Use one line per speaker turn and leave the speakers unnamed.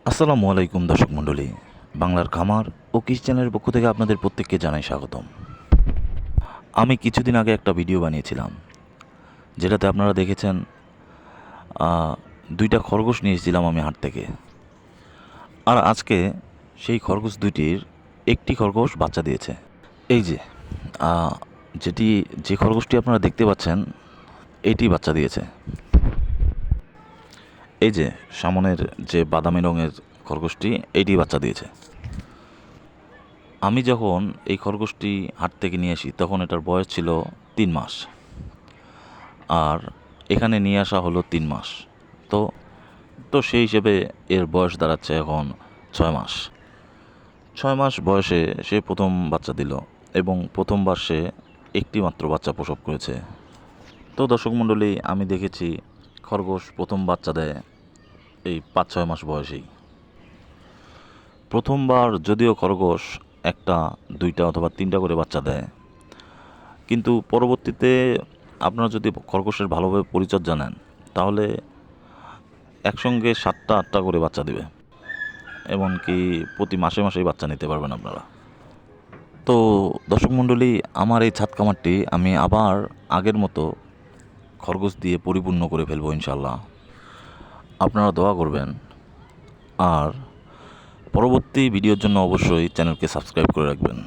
আসসালামু আলাইকুম দর্শক মণ্ডলী, বাংলার খামার ও কৃষি চ্যানেলের পক্ষ থেকে আপনাদের প্রত্যেককে জানাই স্বাগতম। আমি কিছুদিন আগে একটা ভিডিও বানিয়েছিলাম, যেটাতে আপনারা দেখেছেন দুইটা খরগোশ নিয়ে এসেছিলাম আমি হাট থেকে। আর আজকে সেই খরগোশ দুইটির একটি খরগোশ বাচ্চা দিয়েছে। এই যে যে খরগোশটি আপনারা দেখতে পাচ্ছেন, এটি বাচ্চা দিয়েছে। এই যে সামনের যে বাদামি রঙের খরগোশটি, এইটি বাচ্চা দিয়েছে। আমি যখন এই খরগোশটি হাট থেকে নিয়ে আসি তখন এটার বয়স ছিল 3 মাস, আর এখানে নিয়ে আসা হলো 3 মাস। তো তো সেই হিসেবে এর বয়স দাঁড়াচ্ছে এখন 6 মাস। 6 মাস বয়সে সে প্রথম বাচ্চা দিল এবং প্রথমবার সে একটি মাত্র বাচ্চা প্রসব করেছে। তো দর্শক মণ্ডলী, আমি দেখেছি খরগোশ প্রথম বাচ্চা দেয় এই 5-6 মাস বয়সেই। প্রথমবার যদিও খরগোশ একটা, দুইটা অথবা তিনটা করে বাচ্চা দেয়, কিন্তু পরবর্তীতে আপনারা যদি খরগোশের ভালোভাবে পরিচর্যা নেন তাহলে একসঙ্গে 7টা-8টা করে বাচ্চা দেবে, এমনকি প্রতি মাসে মাসেই বাচ্চা নিতে পারবেন আপনারা। তো দর্শক মণ্ডলী, আমার এই ছাদ খামারটি আমি আবার আগের মতো খরগোশ দিয়ে পরিপূর্ণ করে ফেলবো ইনশাল্লাহ। আপনারা দোয়া করবেন, আর পরবর্তী ভিডিওর জন্য অবশ্যই চ্যানেলকে সাবস্ক্রাইব করে রাখবেন।